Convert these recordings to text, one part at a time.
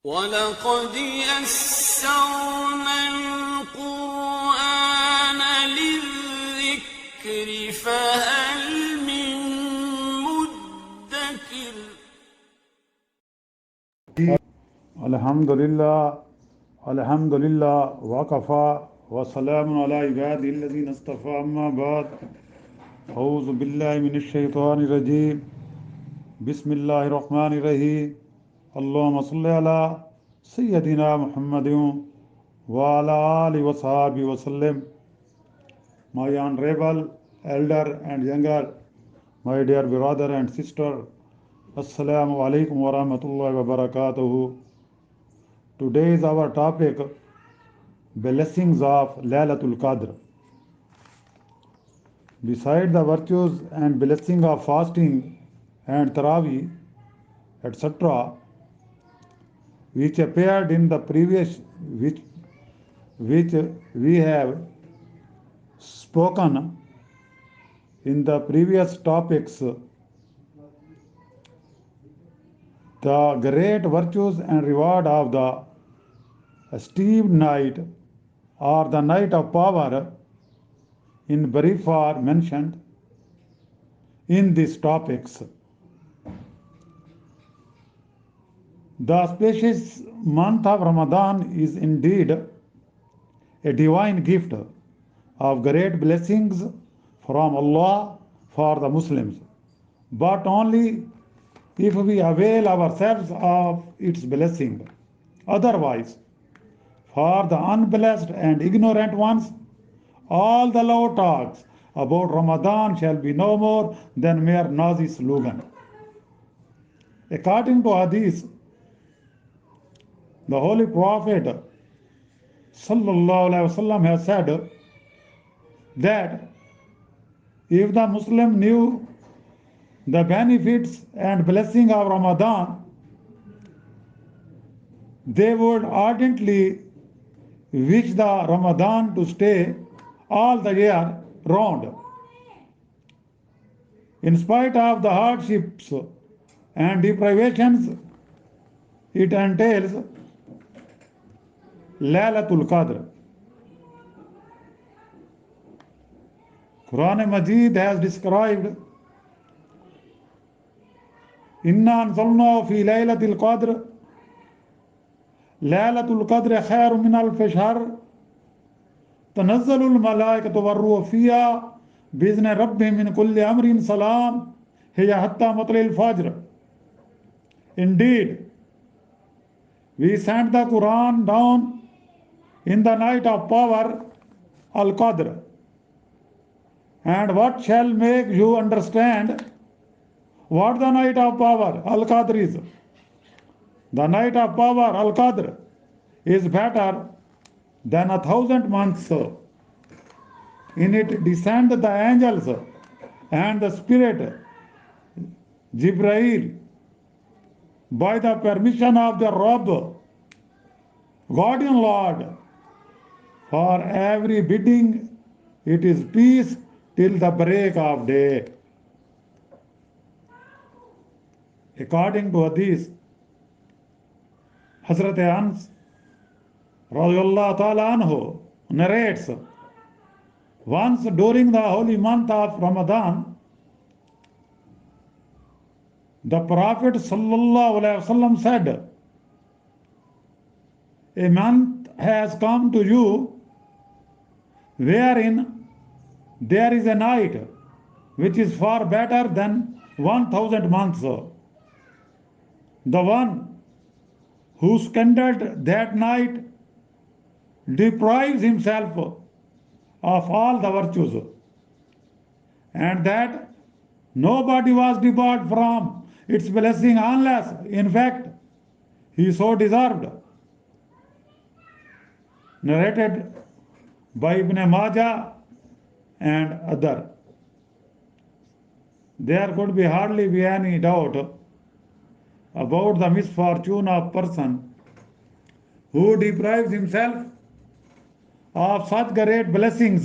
وَلَقَدْ يَسَّرْنَا الْقُرْآنَ لِلذِّكْرِ فَهَلْ مِن مُّدَّكِرٍ. Alhamdulillah wa kafa wa salamun ala ibadihi alladhina istafa amma ba'd. A'udhu billahi minash shaitani rajim. Bismillahir rahmanir rahim. Allahumma salli ala sayyidina Muhammadin wa ala alihi wa sahbihi wa sallim. My honorable elder and younger, my dear brother and sister, Assalamu alaikum wa rahmatullahi wa barakatuhu. Today is our topic, blessings of Laylatul Qadr. Beside the virtues and blessing of fasting and Taraweeh, etc., which appeared in the previous, which we have spoken in the previous topics, the great virtues and reward of the esteemed night or the night of power in brief are mentioned in these topics. The auspicious month of Ramadan is indeed a divine gift of great blessings from Allah for the Muslims, but only if we avail ourselves of its blessing. Otherwise, for the unblessed and ignorant ones, all the low talks about Ramadan shall be no more than mere noisy slogan. According to Hadith, the Holy Prophet Sallallahu Alaihi Wasallam has said that if the Muslim knew the benefits and blessing of Ramadan, they would ardently wish the Ramadan to stay all the year round. In spite of the hardships and deprivations it entails, Laylatul Qadr. Quran Majid has described, Inna anzalnahu fi Laylatil Qadr. Laylatul Qadr khairun min alfi shahr. تنزل الملائكة والروح فيها بإذن ربهم من كل أمر سلام هي حتى مطلع الفجر. Indeed, we sent the Quran down in the night of power, Al-Qadr. And what shall make you understand what the night of power, Al-Qadr is? The night of power, Al-Qadr, is better than 1,000 months. In it descend the angels and the Spirit, Jibrail, by the permission of the Rabb, Guardian Lord. For every bidding it is peace till the break of day. According to Hadith, Hazrat Anas Radiyallahu Ta'ala Anhu narrates, once during the holy month of Ramadan, the Prophet Sallallahu Alaihi Wasallam said, a month has come to you wherein there is a night which is far better than 1,000 months. The one who squandered that night deprives himself of all the virtues, and that nobody was debarred from its blessing unless, in fact, he so deserved. Narrated by Ibn Majah and other. There could be hardly be any doubt about the misfortune of person who deprives himself of such great blessings.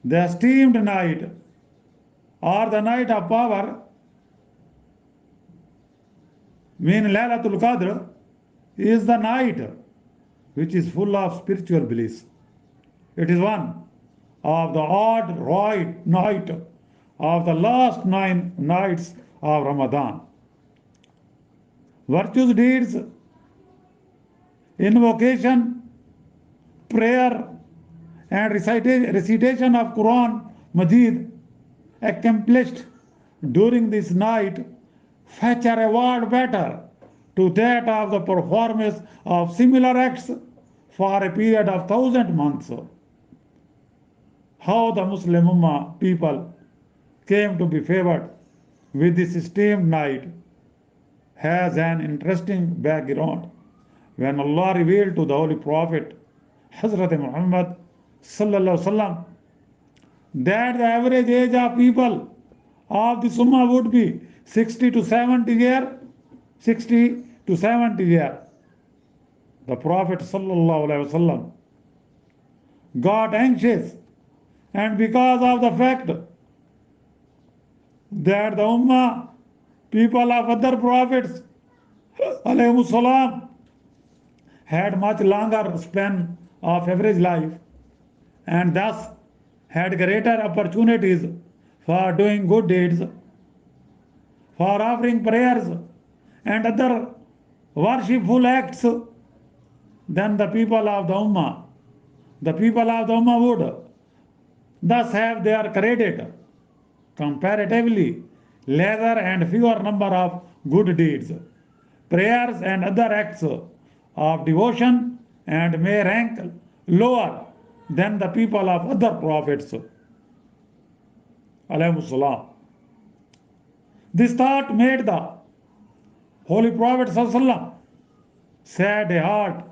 The esteemed night or the night of power mean Laylatul Qadr is the night which is full of spiritual bliss. It is one of the odd right night of the last 9 nights of Ramadan. Virtuous deeds, invocation, prayer, and recitation of Quran Majid accomplished during this night fetch a reward better to that of the performance of similar acts for a period of 1,000 months. How the Muslim Ummah people came to be favored with this esteemed night has an interesting background. When Allah revealed to the Holy Prophet Hazrat Muhammad sallallahu alaihi wasallam that the average age of people of the Ummah would be 60 to 70 years, the Prophet sallallahu alaihi wasallam got anxious, and because of the fact that the Ummah, people of other prophets alayhimus salam, had much longer span of average life and thus had greater opportunities for doing good deeds, for offering prayers and other worshipful acts than the people of the Ummah. The people of the Ummah would thus have their credit comparatively lesser and fewer number of good deeds, prayers and other acts of devotion, and may rank lower than the people of other prophets. Alayhimus salam. This thought made the Holy Prophet ﷺ sad heart.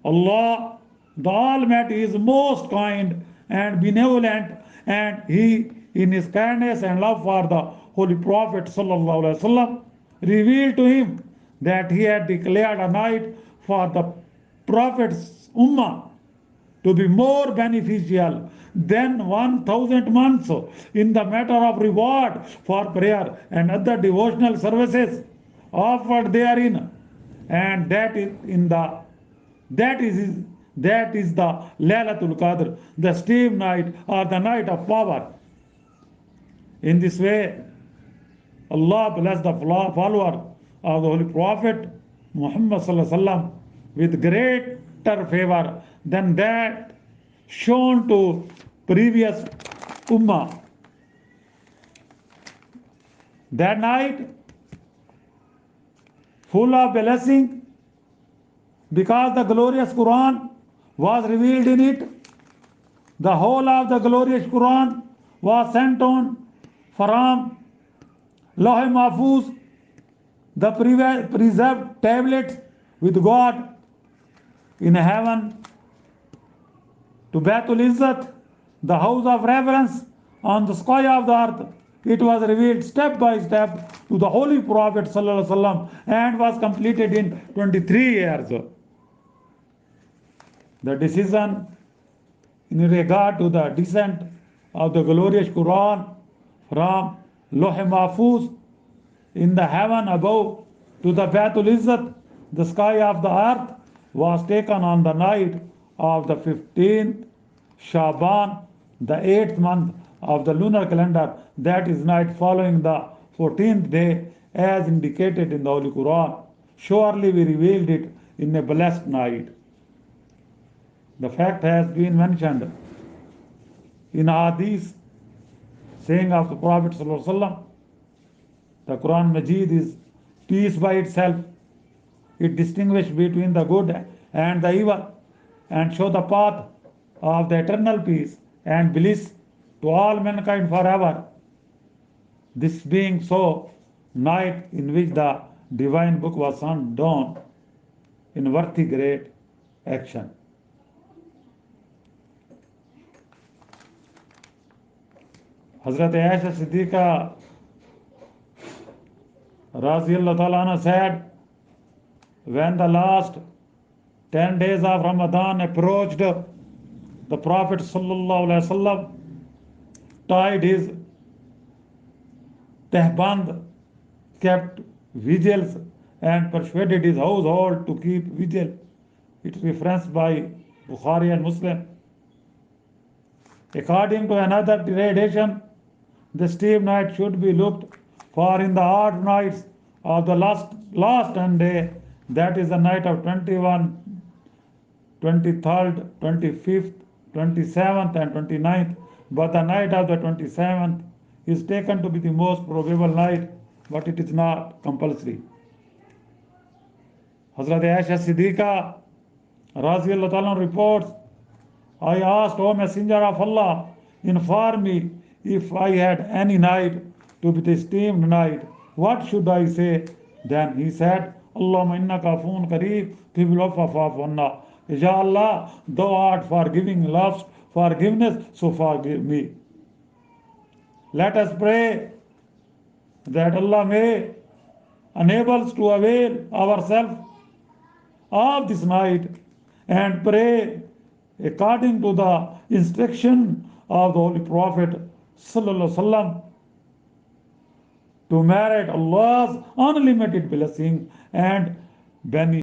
Allah, the Almighty, is most kind and benevolent, and He, in His kindness and love for the Holy Prophet ﷺ, revealed to him that He had declared a night for the Prophet's Ummah to be more beneficial than 1,000 months in the matter of reward for prayer and other devotional services offered therein, and that is the Laylatul Qadr, the esteemed night or the night of power. In this way, Allah blessed the follower of the Holy Prophet Muhammad sallallahu alaihi wasallam with greater favor than that shown to previous ummah. That night, full of blessing, because the glorious Quran was revealed in it. The whole of the glorious Quran was sent on from Lawh Mahfuz, the preserved tablets with God in heaven, to Baitul Izzat, the house of reverence on the sky of the earth. It was revealed step by step to the Holy Prophet ﷺ and was completed in 23 years. The decision in regard to the descent of the glorious Quran from Lawh Mahfuz in the heaven above to the Baitul Izzat, the sky of the earth, was taken on the night of the 15th Shaban, the 8th month of the lunar calendar, that is night following the 14th day, as indicated in the Holy Quran. Surely we revealed it in a blessed night. The fact has been mentioned in Hadith, saying of the Prophet ﷺ, the Quran Majid is peace by itself. It distinguishes between the good and the evil, and show the path of the eternal peace and bliss to all mankind forever. This being so, night in which the divine book was sent down in worthy great action. Hazrat Aisha Siddiqa Radhiyallahu Ta'ala Anha said, when the last 10 days of Ramadan approached, the Prophet Sallallahu Alaihi Wasallam tied his tehband, kept vigils and persuaded his household to keep vigil. It's referenced by Bukhari and Muslim. According to another tradition, the Steve night should be looked for in the odd nights of the last and day, that is the night of 21, 23rd, 25th, 27th, and 29th. But the night of the 27th is taken to be the most probable night, but it is not compulsory. Hazrat Aisha Siddiqa Radhiyallahu Ta'ala reports, I asked, O Messenger of Allah, inform me if I had any night to be the esteemed night, what should I say? Then he said, Allahumma innaka afoon kareeb, tuhibul afwa fa'fu anna. Ya Allah, thou art forgiving, loves forgiveness, so forgive me. Let us pray that Allah may enable us to avail ourselves of this night and pray according to the instruction of the Holy Prophet Sallallahu Alaihi Wasallam to merit Allah's unlimited blessing and benefit.